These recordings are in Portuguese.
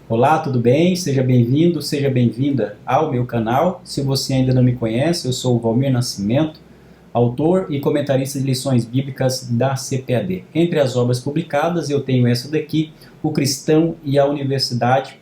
Olá, tudo bem? Seja bem-vindo, seja bem-vinda ao meu canal. Se você ainda não me conhece, eu sou o Valmir Nascimento, autor e comentarista de lições bíblicas da CPAD. Entre as obras publicadas, eu tenho essa daqui, O Cristão e a Universidade,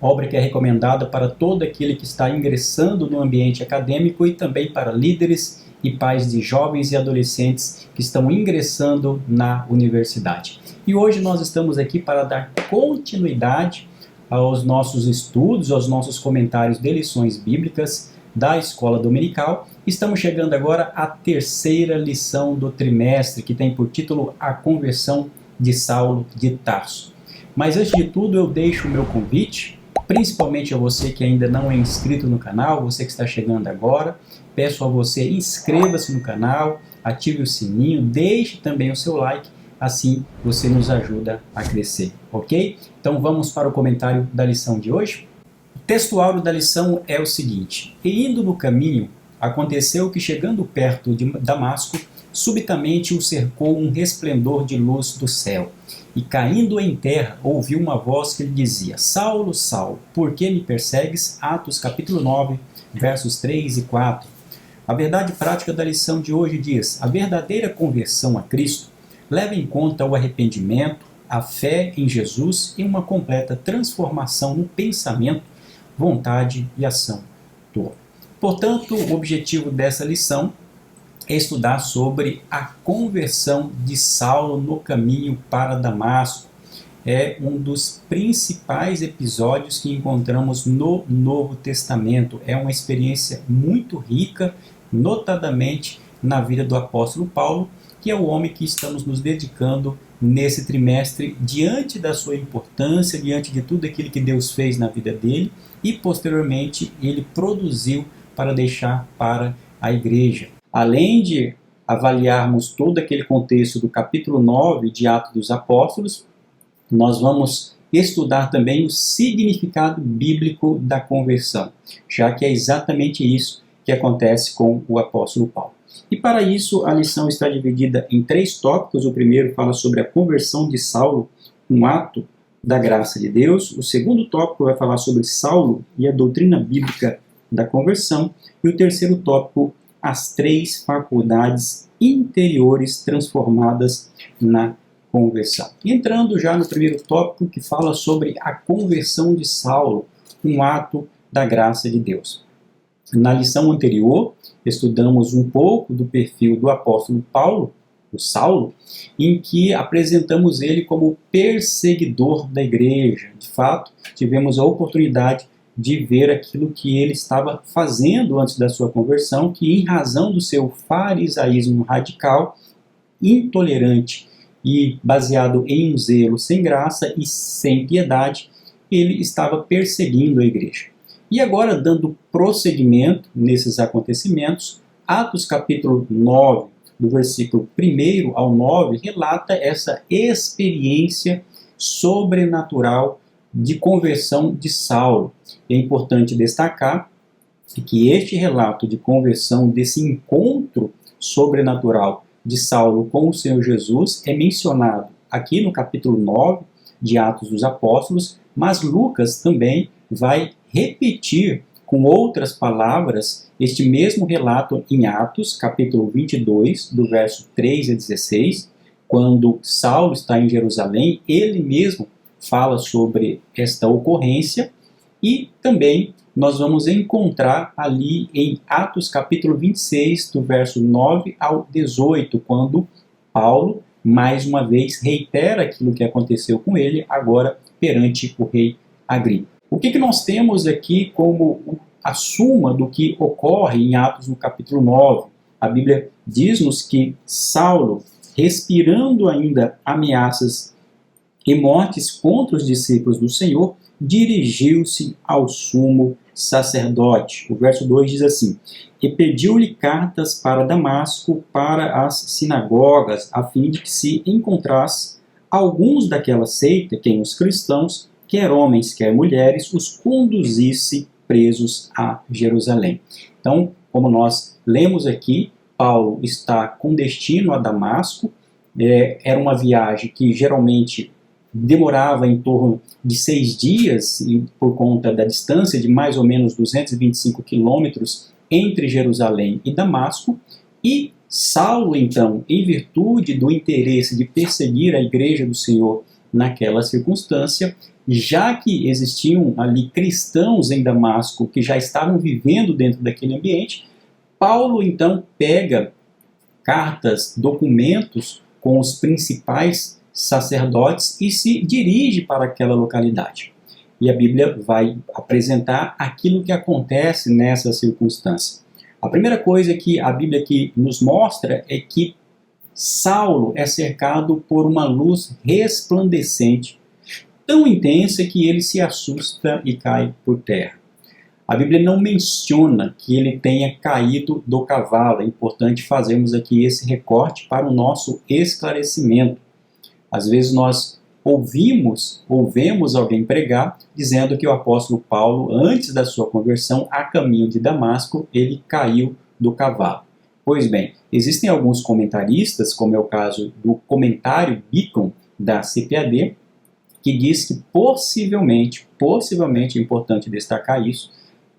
obra que é recomendada para todo aquele que está ingressando no ambiente acadêmico e também para líderes e pais de jovens e adolescentes que estão ingressando na universidade. E hoje nós estamos aqui para dar continuidade aos nossos estudos, aos nossos comentários de lições bíblicas da Escola Dominical. Estamos chegando agora à terceira lição do trimestre, que tem por título A Conversão de Saulo de Tarso. Mas antes de tudo, eu deixo o meu convite, principalmente a você que ainda não é inscrito no canal, você que está chegando agora. Peço a você, inscreva-se no canal, ative o sininho, deixe também o seu like, assim você nos ajuda a crescer, ok? Então vamos para o comentário da lição de hoje. O textuário da lição é o seguinte: E indo no caminho, aconteceu que chegando perto de Damasco, subitamente o cercou um resplendor de luz do céu. E caindo em terra, ouviu uma voz que lhe dizia: Saulo, Saulo, por que me persegues? Atos capítulo 9, versos 3 e 4. A verdade prática da lição de hoje diz: a verdadeira conversão a Cristo leva em conta o arrependimento, a fé em Jesus e uma completa transformação no pensamento, vontade e ação do homem. Portanto, o objetivo dessa lição é estudar sobre a conversão de Saulo no caminho para Damasco. É um dos principais episódios que encontramos no Novo Testamento. É uma experiência muito rica, notadamente na vida do apóstolo Paulo, que é o homem que estamos nos dedicando nesse trimestre, diante da sua importância, diante de tudo aquilo que Deus fez na vida dele e posteriormente ele produziu para deixar para a igreja. Além de avaliarmos todo aquele contexto do capítulo 9 de Atos dos Apóstolos, nós vamos estudar também o significado bíblico da conversão, já que é exatamente isso que acontece com o apóstolo Paulo. E para isso a lição está dividida em 3 tópicos. O primeiro fala sobre a conversão de Saulo, um ato da graça de Deus. O segundo tópico vai falar sobre Saulo e a doutrina bíblica da conversão. E o terceiro tópico, as 3 faculdades interiores transformadas na conversão. Entrando já no primeiro tópico, que fala sobre a conversão de Saulo, um ato da graça de Deus. Na lição anterior, estudamos um pouco do perfil do apóstolo Paulo, o Saulo, em que apresentamos ele como perseguidor da igreja. De fato, tivemos a oportunidade de ver aquilo que ele estava fazendo antes da sua conversão, que em razão do seu farisaísmo radical, intolerante e baseado em um zelo sem graça e sem piedade, ele estava perseguindo a igreja. E agora, dando prosseguimento nesses acontecimentos, Atos capítulo 9, do versículo 1 ao 9, relata essa experiência sobrenatural de conversão de Saulo. É importante destacar que este relato de conversão, desse encontro sobrenatural de Saulo com o Senhor Jesus, é mencionado aqui no capítulo 9 de Atos dos Apóstolos, mas Lucas também vai repetir com outras palavras este mesmo relato em Atos, capítulo 22, do verso 3 a 16, quando Saulo está em Jerusalém, ele mesmo fala sobre esta ocorrência, e também nós vamos encontrar ali em Atos, capítulo 26, do verso 9 ao 18, quando Paulo, mais uma vez, reitera aquilo que aconteceu com ele, agora perante o rei Agripa. O que nós temos aqui como a suma do que ocorre em Atos no capítulo 9? A Bíblia diz-nos que Saulo, respirando ainda ameaças e mortes contra os discípulos do Senhor, dirigiu-se ao sumo sacerdote. O verso 2 diz assim: E pediu-lhe cartas para Damasco, para as sinagogas, a fim de que se encontrasse alguns daquela seita, quem os cristãos, quer homens, quer mulheres, os conduzisse presos a Jerusalém. Então, como nós lemos aqui, Paulo está com destino a Damasco. Era uma viagem que geralmente demorava em torno de 6 dias, e por conta da distância de mais ou menos 225 quilômetros entre Jerusalém e Damasco, e Saulo, então, em virtude do interesse de perseguir a igreja do Senhor naquela circunstância, já que existiam ali cristãos em Damasco que já estavam vivendo dentro daquele ambiente, Paulo, então, pega cartas, documentos com os principais sacerdotes e se dirige para aquela localidade. E a Bíblia vai apresentar aquilo que acontece nessa circunstância. A primeira coisa que a Bíblia aqui nos mostra é que Saulo é cercado por uma luz resplandecente, tão intensa que ele se assusta e cai por terra. A Bíblia não menciona que ele tenha caído do cavalo. É importante fazermos aqui esse recorte para o nosso esclarecimento. Às vezes nós ouvimos alguém pregar dizendo que o apóstolo Paulo, antes da sua conversão, a caminho de Damasco, ele caiu do cavalo. Pois bem, existem alguns comentaristas, como é o caso do comentário Beacon da CPAD, que diz que possivelmente, é importante destacar isso,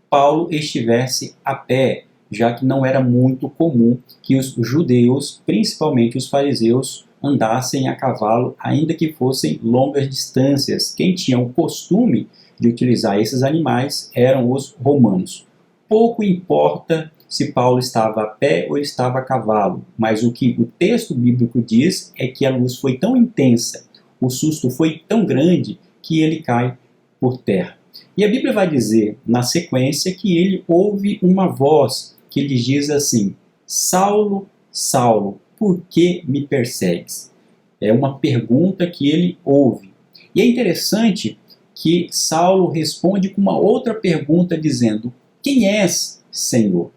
Paulo estivesse a pé, já que não era muito comum que os judeus, principalmente os fariseus, andassem a cavalo, ainda que fossem longas distâncias. Quem tinha o costume de utilizar esses animais eram os romanos. Pouco importa se Paulo estava a pé ou estava a cavalo, mas o que o texto bíblico diz é que a luz foi tão intensa, o susto foi tão grande, que ele cai por terra. E a Bíblia vai dizer, na sequência, que ele ouve uma voz que lhe diz assim: Saulo, Saulo, por que me persegues? É uma pergunta que ele ouve. E é interessante que Saulo responde com uma outra pergunta dizendo: quem és, Senhor?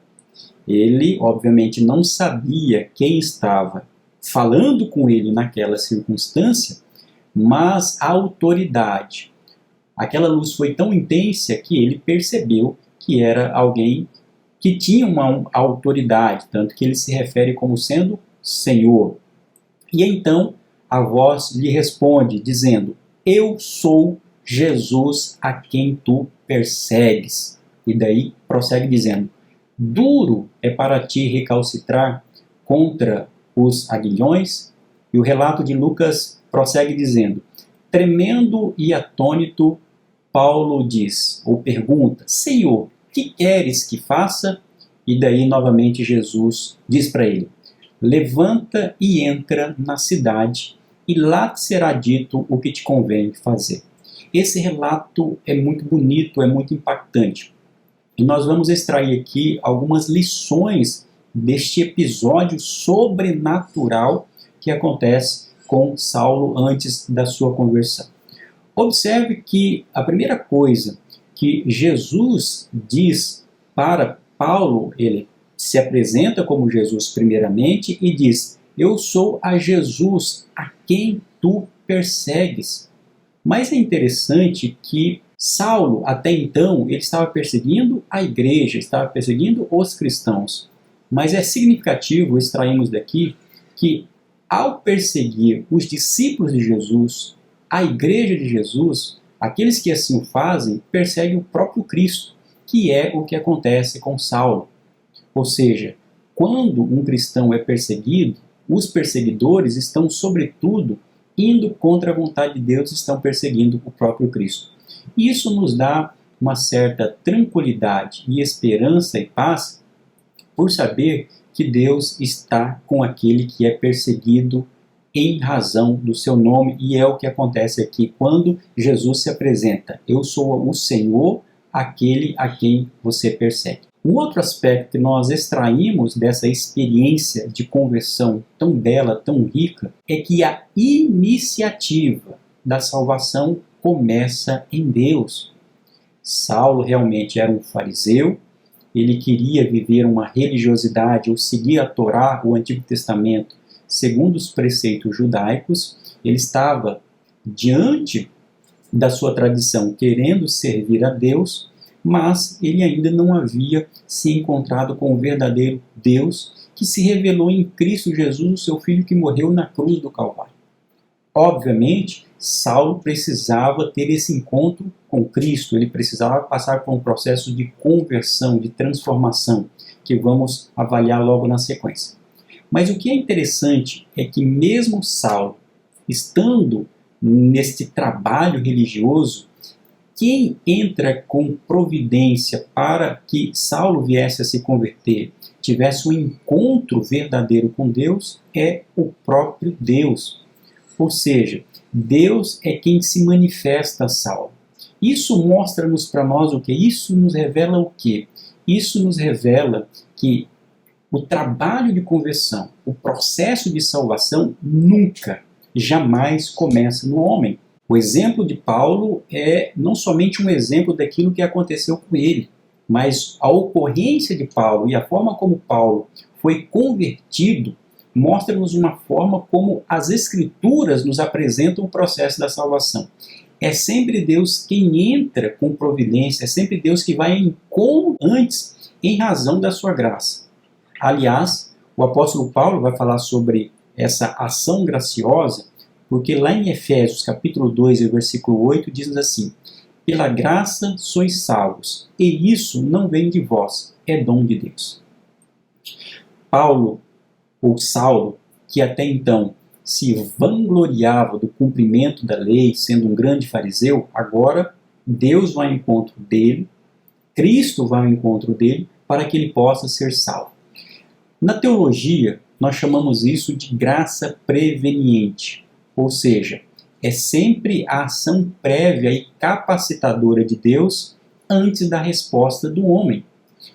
Ele, obviamente, não sabia quem estava falando com ele naquela circunstância, mas a autoridade. Aquela luz foi tão intensa que ele percebeu que era alguém que tinha uma autoridade, tanto que ele se refere como sendo Senhor. E então a voz lhe responde, dizendo: eu sou Jesus a quem tu persegues. E daí prossegue dizendo: duro é para ti recalcitrar contra os aguilhões. E o relato de Lucas prossegue dizendo: tremendo e atônito, Paulo diz, ou pergunta: Senhor, que queres que faça? E daí novamente Jesus diz para ele: levanta e entra na cidade, e lá te será dito o que te convém fazer. Esse relato é muito bonito, é muito impactante. E nós vamos extrair aqui algumas lições deste episódio sobrenatural que acontece com Saulo antes da sua conversão. Observe que a primeira coisa que Jesus diz para Paulo, ele se apresenta como Jesus primeiramente e diz: eu sou a Jesus a quem tu persegues. Mas é interessante que Saulo, até então, ele estava perseguindo a igreja, estava perseguindo os cristãos. Mas é significativo extrairmos daqui que, ao perseguir os discípulos de Jesus, a igreja de Jesus, aqueles que assim o fazem, perseguem o próprio Cristo, que é o que acontece com Saulo. Ou seja, quando um cristão é perseguido, os perseguidores estão, sobretudo, indo contra a vontade de Deus, estão perseguindo o próprio Cristo. Isso nos dá uma certa tranquilidade e esperança e paz por saber que Deus está com aquele que é perseguido em razão do seu nome, e é o que acontece aqui quando Jesus se apresenta: eu sou o Senhor, aquele a quem você persegue. Um outro aspecto que nós extraímos dessa experiência de conversão tão bela, tão rica, é que a iniciativa da salvação começa em Deus. Saulo realmente era um fariseu, ele queria viver uma religiosidade ou seguir a Torá, o Antigo Testamento, segundo os preceitos judaicos. Ele estava diante da sua tradição, querendo servir a Deus, mas ele ainda não havia se encontrado com o verdadeiro Deus, que se revelou em Cristo Jesus, o seu Filho que morreu na cruz do Calvário. Obviamente, Saulo precisava ter esse encontro com Cristo, ele precisava passar por um processo de conversão, de transformação, que vamos avaliar logo na sequência. Mas o que é interessante é que mesmo Saulo, estando neste trabalho religioso, quem entra com providência para que Saulo viesse a se converter, tivesse um encontro verdadeiro com Deus, é o próprio Deus. Ou seja, Deus é quem se manifesta a Saulo. Isso mostra-nos para nós o que? Isso nos revela o quê? Isso nos revela que o trabalho de conversão, o processo de salvação, nunca, jamais começa no homem. O exemplo de Paulo é não somente um exemplo daquilo que aconteceu com ele, mas a ocorrência de Paulo e a forma como Paulo foi convertido mostra-nos uma forma como as Escrituras nos apresentam o processo da salvação. É sempre Deus quem entra com providência, é sempre Deus que vai em como antes, em razão da sua graça. Aliás, o apóstolo Paulo vai falar sobre essa ação graciosa, porque lá em Efésios capítulo 2, versículo 8, diz assim: pela graça sois salvos, e isso não vem de vós, é dom de Deus. Paulo, ou Saulo, que até então se vangloriava do cumprimento da lei, sendo um grande fariseu, agora Deus vai ao encontro dele, Cristo vai ao encontro dele, para que ele possa ser salvo. Na teologia, nós chamamos isso de graça preveniente, ou seja, é sempre a ação prévia e capacitadora de Deus antes da resposta do homem.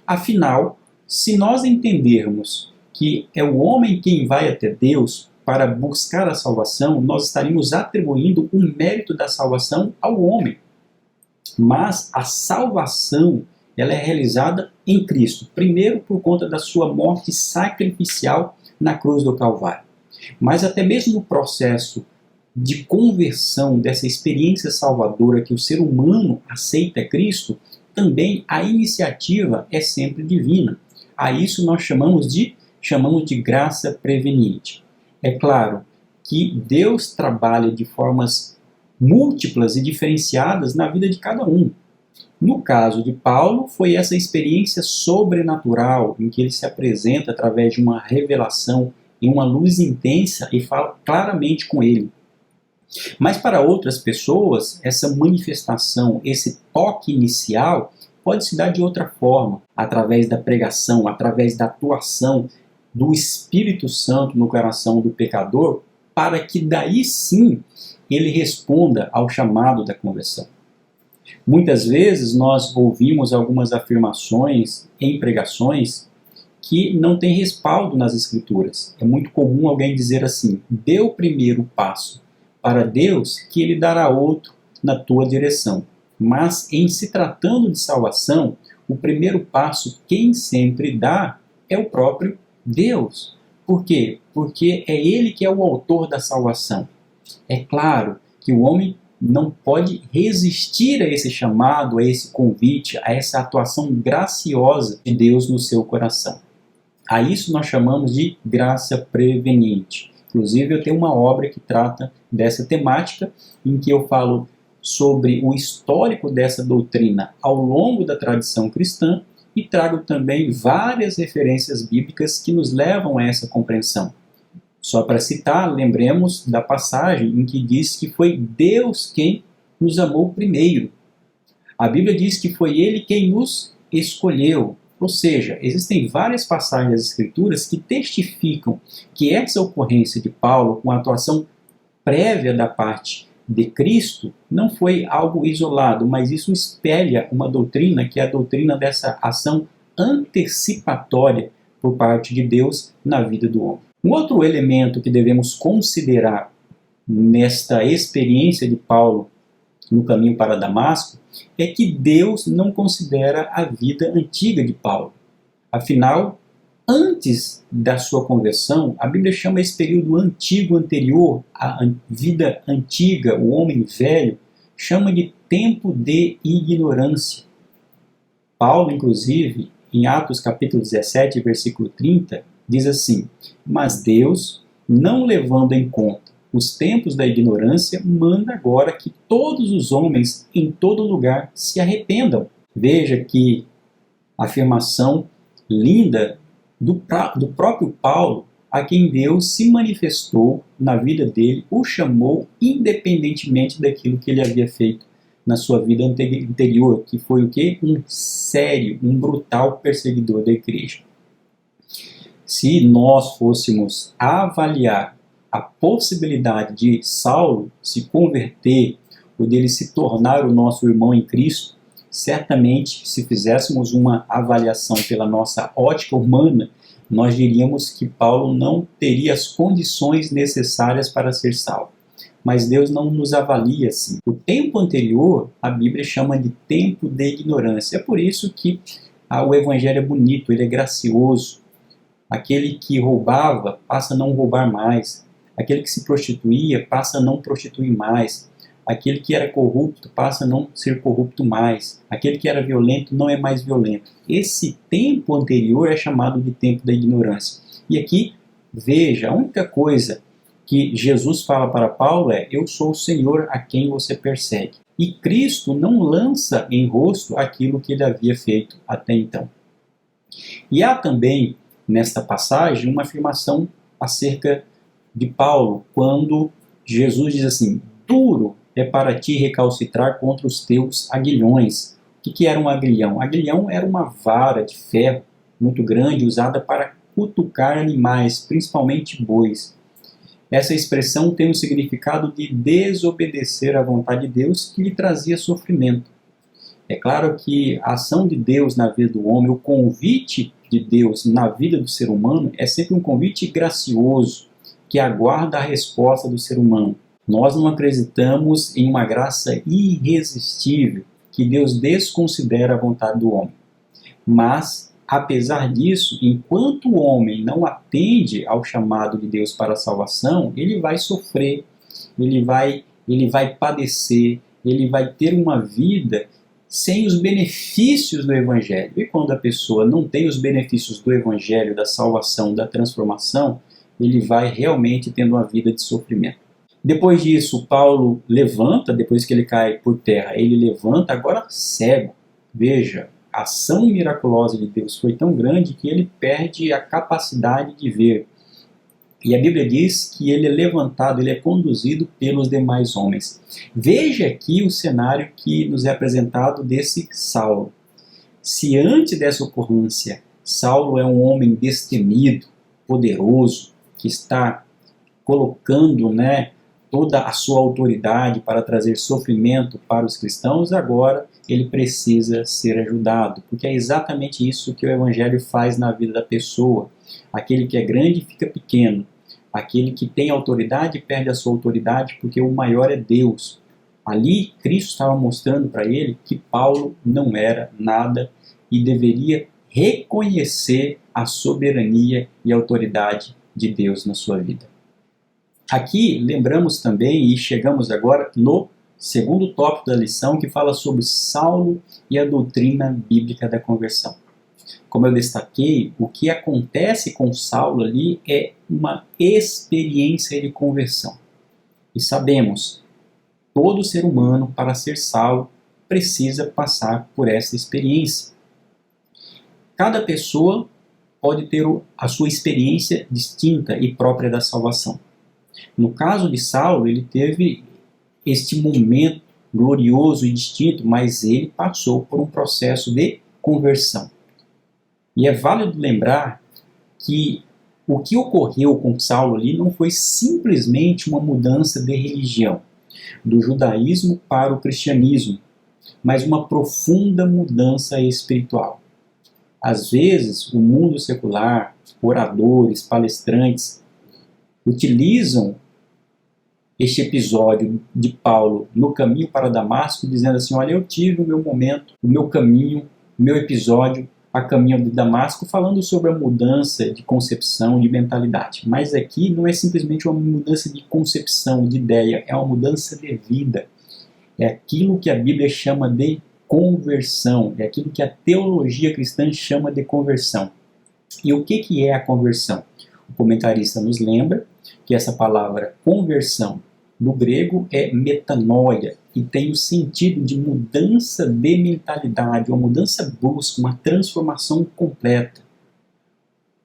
Afinal, se nós entendermos que é o homem quem vai até Deus para buscar a salvação, nós estaríamos atribuindo o mérito da salvação ao homem. Mas a salvação, ela é realizada em Cristo, primeiro por conta da sua morte sacrificial na cruz do Calvário. Mas até mesmo no processo de conversão, dessa experiência salvadora que o ser humano aceita Cristo, também a iniciativa é sempre divina. A isso nós chamamos de graça preveniente. É claro que Deus trabalha de formas múltiplas e diferenciadas na vida de cada um. No caso de Paulo, foi essa experiência sobrenatural em que ele se apresenta através de uma revelação em uma luz intensa e fala claramente com ele. Mas para outras pessoas, essa manifestação, esse toque inicial, pode se dar de outra forma, através da pregação, através da atuação do Espírito Santo no coração do pecador, para que daí sim ele responda ao chamado da conversão. Muitas vezes nós ouvimos algumas afirmações em pregações que não têm respaldo nas Escrituras. É muito comum alguém dizer assim: dê o primeiro passo para Deus que Ele dará outro na tua direção. Mas em se tratando de salvação, o primeiro passo quem sempre dá é o próprio Deus. Por quê? Porque é Ele que é o autor da salvação. É claro que o homem não pode resistir a esse chamado, a esse convite, a essa atuação graciosa de Deus no seu coração. A isso nós chamamos de graça preveniente. Inclusive eu tenho uma obra que trata dessa temática, em que eu falo sobre o histórico dessa doutrina ao longo da tradição cristã e trago também várias referências bíblicas que nos levam a essa compreensão. Só para citar, lembremos da passagem em que diz que foi Deus quem nos amou primeiro. A Bíblia diz que foi Ele quem nos escolheu. Ou seja, existem várias passagens das Escrituras que testificam que essa ocorrência de Paulo, com a atuação prévia da parte de Cristo, não foi algo isolado, mas isso espelha uma doutrina que é a doutrina dessa ação antecipatória por parte de Deus na vida do homem. Um outro elemento que devemos considerar nesta experiência de Paulo no caminho para Damasco é que Deus não considera a vida antiga de Paulo. Afinal, antes da sua conversão, a Bíblia chama esse período antigo, anterior, à vida antiga, o homem velho, chama de tempo de ignorância. Paulo, inclusive, em Atos capítulo 17, versículo 30, diz assim: mas Deus, não levando em conta os tempos da ignorância, manda agora que todos os homens em todo lugar se arrependam. Veja que afirmação linda do próprio Paulo, a quem Deus se manifestou na vida dele, o chamou independentemente daquilo que ele havia feito na sua vida anterior, que foi o quê? Um sério, um brutal perseguidor da igreja. Se nós fôssemos avaliar a possibilidade de Saulo se converter, ou dele se tornar o nosso irmão em Cristo, certamente, se fizéssemos uma avaliação pela nossa ótica humana, nós diríamos que Paulo não teria as condições necessárias para ser salvo. Mas Deus não nos avalia assim. O tempo anterior, a Bíblia chama de tempo de ignorância. É por isso que o Evangelho é bonito, ele é gracioso. Aquele que roubava passa a não roubar mais. Aquele que se prostituía passa a não prostituir mais. Aquele que era corrupto passa a não ser corrupto mais. Aquele que era violento não é mais violento. Esse tempo anterior é chamado de tempo da ignorância. E aqui, veja, a única coisa que Jesus fala para Paulo é: eu sou o Senhor a quem você persegue. E Cristo não lança em rosto aquilo que ele havia feito até então. E há também, nesta passagem, uma afirmação acerca de Paulo, quando Jesus diz assim: duro é para ti recalcitrar contra os teus aguilhões. O que era um aguilhão? Aguilhão era uma vara de ferro muito grande usada para cutucar animais, principalmente bois. Essa expressão tem o significado de desobedecer à vontade de Deus, que lhe trazia sofrimento. É claro que a ação de Deus na vida do homem, o convite de Deus na vida do ser humano é sempre um convite gracioso, que aguarda a resposta do ser humano. Nós não acreditamos em uma graça irresistível, que Deus desconsidera a vontade do homem. Mas, apesar disso, enquanto o homem não atende ao chamado de Deus para a salvação, ele vai sofrer, ele vai padecer, ele vai ter uma vida sem os benefícios do Evangelho. E quando a pessoa não tem os benefícios do Evangelho, da salvação, da transformação, ele vai realmente tendo uma vida de sofrimento. Depois disso, Paulo levanta, depois que ele cai por terra, ele levanta, agora cego. Veja, a ação miraculosa de Deus foi tão grande que ele perde a capacidade de ver. E a Bíblia diz que ele é levantado, ele é conduzido pelos demais homens. Veja aqui o cenário que nos é apresentado desse Saulo. Se antes dessa ocorrência, Saulo é um homem destemido, poderoso, que está colocando, toda a sua autoridade para trazer sofrimento para os cristãos, agora ele precisa ser ajudado, porque é exatamente isso que o Evangelho faz na vida da pessoa. Aquele que é grande fica pequeno, aquele que tem autoridade perde a sua autoridade, porque o maior é Deus. Ali, Cristo estava mostrando para ele que Paulo não era nada e deveria reconhecer a soberania e a autoridade de Deus na sua vida. Aqui lembramos também, e chegamos agora no segundo tópico da lição, que fala sobre Saulo e a doutrina bíblica da conversão. Como eu destaquei, o que acontece com Saulo ali é uma experiência de conversão. E sabemos, todo ser humano, para ser salvo, precisa passar por essa experiência. Cada pessoa pode ter a sua experiência distinta e própria da salvação. No caso de Saulo, ele teve este momento glorioso e distinto, mas ele passou por um processo de conversão. E é válido lembrar que o que ocorreu com Saulo ali não foi simplesmente uma mudança de religião, do judaísmo para o cristianismo, mas uma profunda mudança espiritual. Às vezes, o mundo secular, oradores, palestrantes, utilizam este episódio de Paulo no caminho para Damasco, dizendo assim: olha, eu tive o meu momento, o meu caminho, o meu episódio a caminho de Damasco, falando sobre a mudança de concepção, de mentalidade. Mas aqui não é simplesmente uma mudança de concepção, de ideia, é uma mudança de vida. É aquilo que a Bíblia chama de conversão, é aquilo que a teologia cristã chama de conversão. E o que é a conversão? O comentarista nos lembra que essa palavra conversão no grego é metanoia e tem o sentido de mudança de mentalidade, uma mudança brusca, uma transformação completa.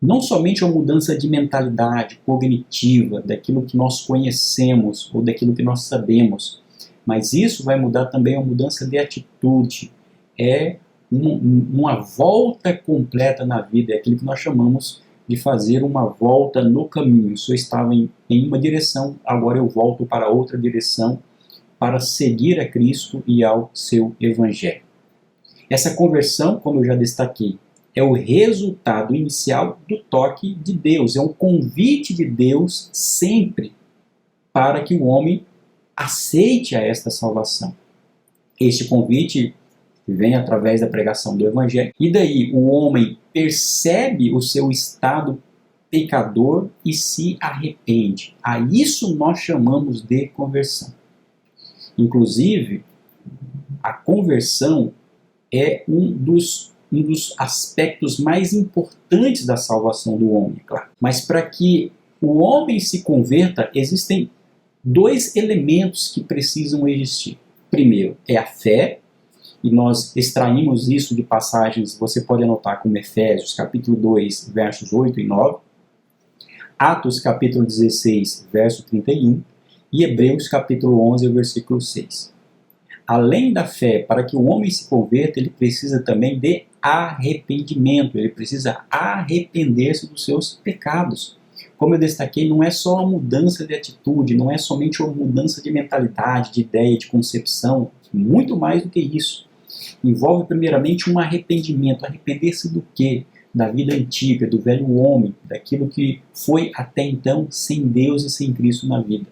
Não somente uma mudança de mentalidade cognitiva, daquilo que nós conhecemos ou daquilo que nós sabemos, mas isso vai mudar também a mudança de atitude. É uma volta completa na vida, é aquilo que nós chamamos de fazer uma volta no caminho. Se eu estava em uma direção, agora eu volto para outra direção para seguir a Cristo e ao seu Evangelho. Essa conversão, como eu já destaquei, é o resultado inicial do toque de Deus, é um convite de Deus sempre para que o homem aceite a esta salvação. Este convite vem através da pregação do Evangelho, e daí o homem percebe o seu estado pecador e se arrepende. A isso nós chamamos de conversão. Inclusive, a conversão é um dos aspectos mais importantes da salvação do homem, claro. Mas para que o homem se converta, existem dois elementos que precisam existir. Primeiro é a fé, e nós extraímos isso de passagens, você pode anotar como Efésios, capítulo 2, versos 8 e 9, Atos, capítulo 16, verso 31, e Hebreus, capítulo 11, versículo 6. Além da fé, para que o homem se converta, ele precisa também de arrependimento, ele precisa arrepender-se dos seus pecados. Como eu destaquei, não é só uma mudança de atitude, não é somente uma mudança de mentalidade, de ideia, de concepção, muito mais do que isso. Envolve primeiramente um arrependimento. Arrepender-se do quê? Da vida antiga, do velho homem, daquilo que foi até então sem Deus e sem Cristo na vida.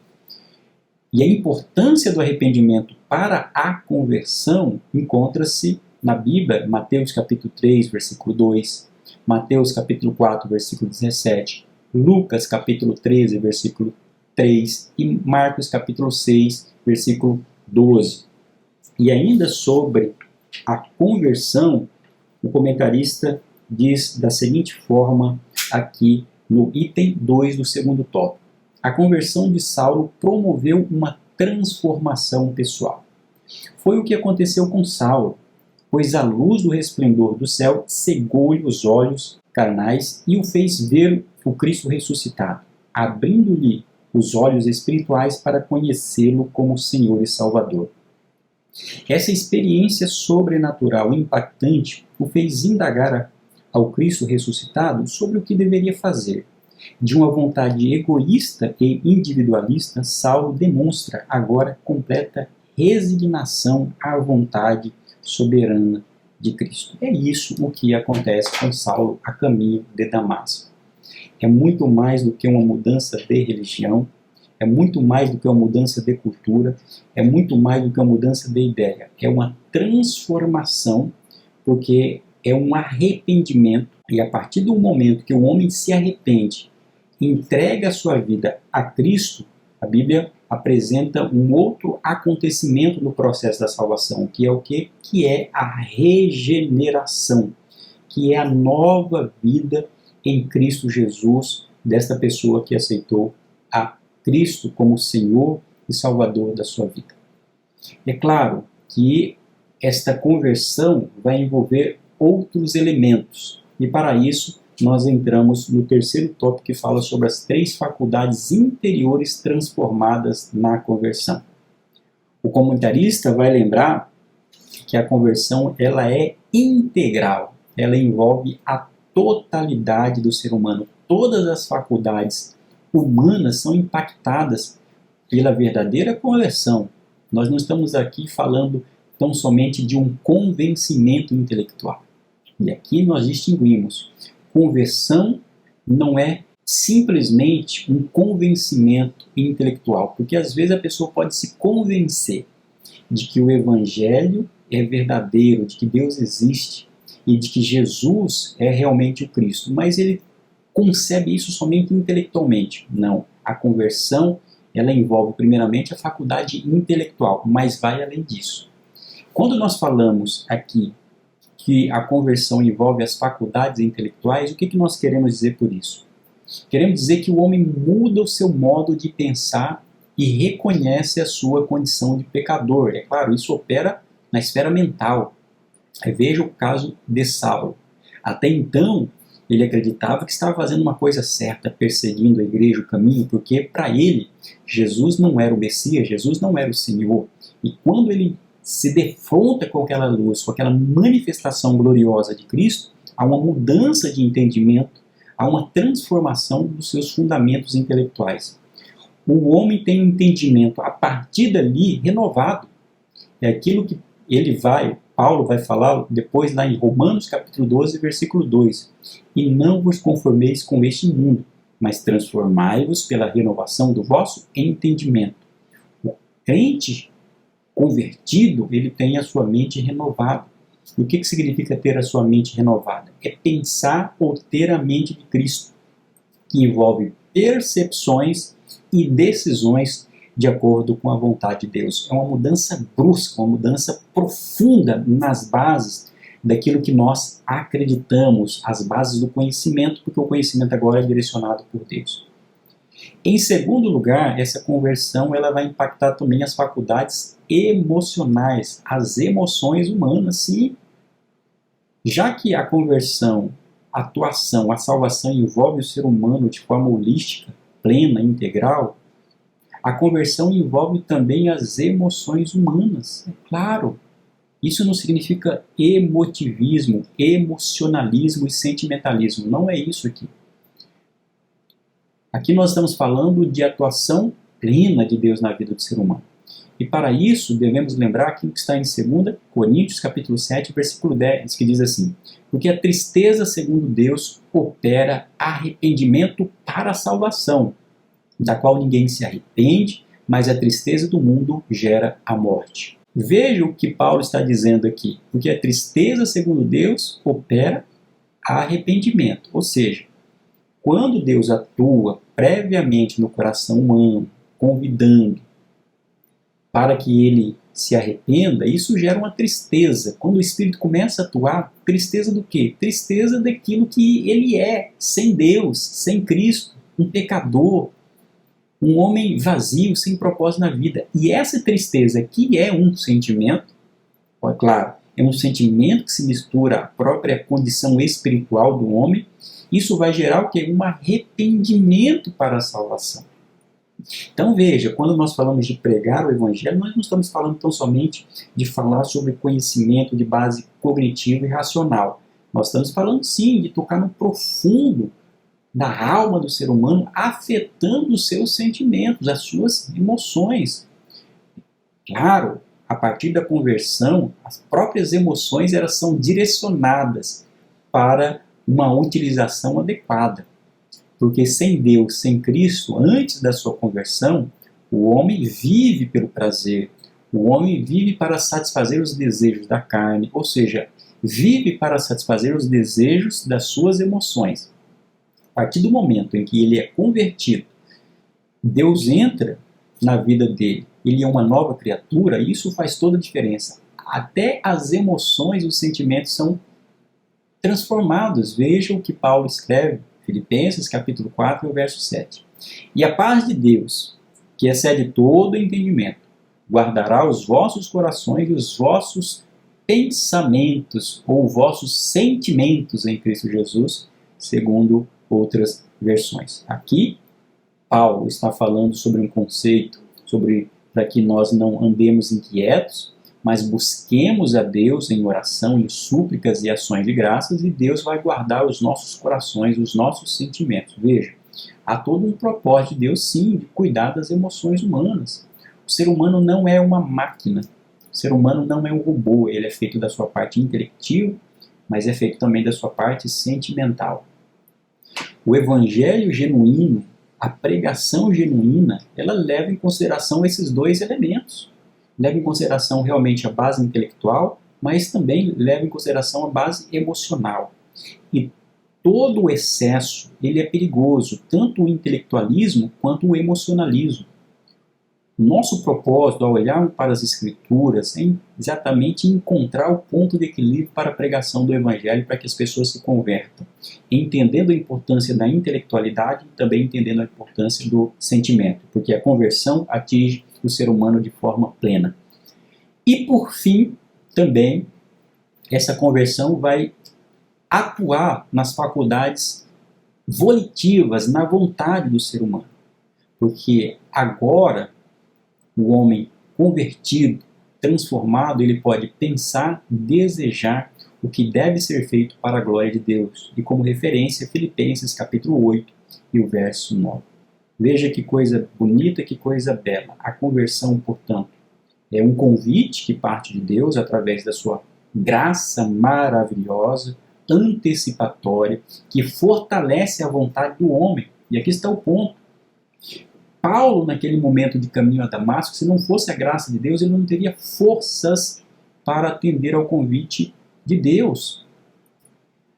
E a importância do arrependimento para a conversão encontra-se na Bíblia, Mateus capítulo 3, versículo 2, Mateus capítulo 4, versículo 17, Lucas capítulo 13, versículo 3 e Marcos capítulo 6, versículo 12. E ainda sobre a conversão, o comentarista diz da seguinte forma aqui no item 2 do segundo tópico. A conversão de Saulo promoveu uma transformação pessoal. Foi o que aconteceu com Saulo, pois a luz do resplendor do céu cegou-lhe os olhos carnais e o fez ver o Cristo ressuscitado, abrindo-lhe os olhos espirituais para conhecê-lo como Senhor e Salvador. Essa experiência sobrenatural e impactante o fez indagar ao Cristo ressuscitado sobre o que deveria fazer. De uma vontade egoísta e individualista, Saulo demonstra agora completa resignação à vontade soberana de Cristo. É isso o que acontece com Saulo a caminho de Damasco. É muito mais do que uma mudança de religião, é muito mais do que uma mudança de cultura, é muito mais do que uma mudança de ideia. É uma transformação, porque é um arrependimento, e a partir do momento que o homem se arrepende, entrega a sua vida a Cristo, a Bíblia apresenta um outro acontecimento no processo da salvação, que é o quê? Que é a regeneração, que é a nova vida em Cristo Jesus desta pessoa que aceitou a Cristo como Senhor e Salvador da sua vida. É claro que esta conversão vai envolver outros elementos, e para isso nós entramos no terceiro tópico que fala sobre as 3 faculdades interiores transformadas na conversão. O comentarista vai lembrar que a conversão ela é integral, ela envolve a totalidade do ser humano. Todas as faculdades humanas são impactadas pela verdadeira conversão. Nós não estamos aqui falando tão somente de um convencimento intelectual. E aqui nós distinguimos. Conversão não é simplesmente um convencimento intelectual, porque às vezes a pessoa pode se convencer de que o Evangelho é verdadeiro, de que Deus existe e de que Jesus é realmente o Cristo, mas ele concebe isso somente intelectualmente. Não, a conversão ela envolve primeiramente a faculdade intelectual, mas vai além disso. Quando nós falamos aqui que a conversão envolve as faculdades intelectuais, o que nós queremos dizer por isso? Queremos dizer que o homem muda o seu modo de pensar e reconhece a sua condição de pecador. É claro, isso opera na esfera mental. Veja o caso de Saulo. Até então, ele acreditava que estava fazendo uma coisa certa, perseguindo a igreja, o caminho, porque para ele, Jesus não era o Messias, Jesus não era o Senhor. E quando ele se defronta com aquela luz, com aquela manifestação gloriosa de Cristo, há uma mudança de entendimento, há uma transformação dos seus fundamentos intelectuais. O homem tem um entendimento a partir dali renovado. É aquilo que Paulo vai falar depois lá em Romanos capítulo 12, versículo 2. E não vos conformeis com este mundo, mas transformai-vos pela renovação do vosso entendimento. O crente convertido, ele tem a sua mente renovada. E o que significa ter a sua mente renovada? É pensar ou ter a mente de Cristo, que envolve percepções e decisões de acordo com a vontade de Deus. É uma mudança brusca, uma mudança profunda nas bases daquilo que nós acreditamos, as bases do conhecimento, porque o conhecimento agora é direcionado por Deus. Em segundo lugar, essa conversão ela vai impactar também as faculdades emocionais, as emoções humanas, sim. Já que a conversão, a atuação, a salvação envolve o ser humano de forma holística, plena, integral, a conversão envolve também as emoções humanas, é claro. Isso não significa emotivismo, emocionalismo e sentimentalismo, não é isso aqui. Aqui nós estamos falando de atuação plena de Deus na vida do ser humano. E para isso devemos lembrar aquilo que está em 2 Coríntios capítulo 7, versículo 10, que diz assim: porque a tristeza, segundo Deus, opera arrependimento para a salvação, da qual ninguém se arrepende, mas a tristeza do mundo gera a morte. Veja o que Paulo está dizendo aqui. Porque a tristeza, segundo Deus, opera arrependimento. Ou seja, quando Deus atua previamente no coração humano, convidando para que ele se arrependa, isso gera uma tristeza. Quando o Espírito começa a atuar, tristeza do quê? Tristeza daquilo que ele é, sem Deus, sem Cristo, um pecador, um homem vazio, sem propósito na vida. E essa tristeza, que é um sentimento, é claro, é um sentimento que se mistura à própria condição espiritual do homem, isso vai gerar o quê? Um arrependimento para a salvação. Então veja, quando nós falamos de pregar o Evangelho, nós não estamos falando tão somente de falar sobre conhecimento de base cognitiva e racional. Nós estamos falando sim de tocar no profundo da alma do ser humano, afetando os seus sentimentos, as suas emoções. Claro, a partir da conversão, as próprias emoções elas são direcionadas para uma utilização adequada. Porque sem Deus, sem Cristo, antes da sua conversão, o homem vive pelo prazer, o homem vive para satisfazer os desejos da carne, ou seja, vive para satisfazer os desejos das suas emoções. A partir do momento em que ele é convertido, Deus entra na vida dele, ele é uma nova criatura, isso faz toda a diferença. Até as emoções, os sentimentos são transformados. Veja o que Paulo escreve, Filipenses capítulo 4, verso 7. E a paz de Deus, que excede todo entendimento, guardará os vossos corações e os vossos pensamentos, ou vossos sentimentos em Cristo Jesus, segundo outras versões. Aqui, Paulo está falando sobre um conceito, para que nós não andemos inquietos, mas busquemos a Deus em oração, em súplicas e ações de graças, e Deus vai guardar os nossos corações, os nossos sentimentos. Veja, há todo um propósito de Deus, sim, de cuidar das emoções humanas. O ser humano não é uma máquina, o ser humano não é um robô, ele é feito da sua parte intelectiva, mas é feito também da sua parte sentimental. O evangelho genuíno, a pregação genuína, ela leva em consideração esses dois elementos. Leva em consideração realmente a base intelectual, mas também leva em consideração a base emocional. E todo o excesso, ele é perigoso, tanto o intelectualismo quanto o emocionalismo. O nosso propósito, ao olharmos para as Escrituras, é exatamente encontrar o ponto de equilíbrio para a pregação do Evangelho, para que as pessoas se convertam, entendendo a importância da intelectualidade e também entendendo a importância do sentimento, porque a conversão atinge o ser humano de forma plena. E por fim, também, essa conversão vai atuar nas faculdades volitivas, na vontade do ser humano, porque agora o homem convertido, transformado, ele pode pensar, desejar o que deve ser feito para a glória de Deus. E como referência, Filipenses capítulo 8 e o verso 9. Veja que coisa bonita, que coisa bela. A conversão, portanto, é um convite que parte de Deus através da sua graça maravilhosa, antecipatória, que fortalece a vontade do homem. E aqui está o ponto. Paulo, naquele momento de caminho a Damasco, se não fosse a graça de Deus, ele não teria forças para atender ao convite de Deus.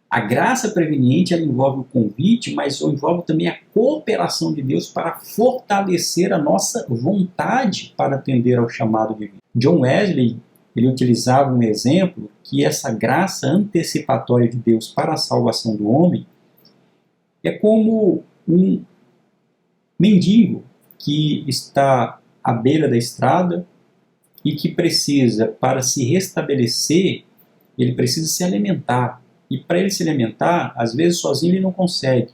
A graça preveniente, ela envolve o convite, mas envolve também a cooperação de Deus para fortalecer a nossa vontade para atender ao chamado divino. John Wesley, ele utilizava um exemplo que essa graça antecipatória de Deus para a salvação do homem é como um mendigo que está à beira da estrada e que precisa, para se restabelecer, ele precisa se alimentar. E para ele se alimentar, às vezes sozinho ele não consegue.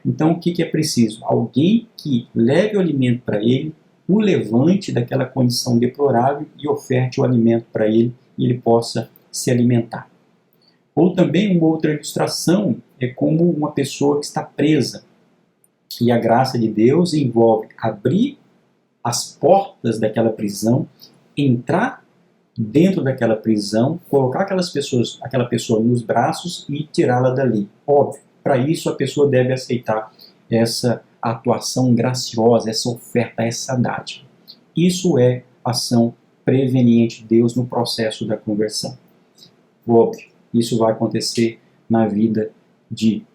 Então o que é preciso? Alguém que leve o alimento para ele, o levante daquela condição deplorável e oferte o alimento para ele e ele possa se alimentar. Ou também uma outra ilustração é como uma pessoa que está presa. E a graça de Deus envolve abrir as portas daquela prisão, entrar dentro daquela prisão, colocar aquela pessoa nos braços e tirá-la dali. Óbvio, para isso a pessoa deve aceitar essa atuação graciosa, essa oferta, essa dádiva. Isso é ação preveniente de Deus no processo da conversão. Óbvio, isso vai acontecer na vida de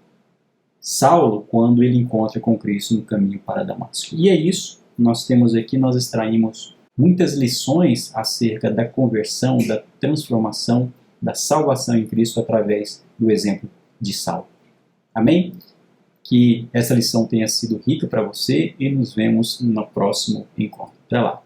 Saulo quando ele encontra com Cristo no caminho para Damasco. E é isso, nós temos aqui, nós extraímos muitas lições acerca da conversão, da transformação, da salvação em Cristo através do exemplo de Saulo. Amém? Que essa lição tenha sido rica para você e nos vemos no próximo encontro. Até lá!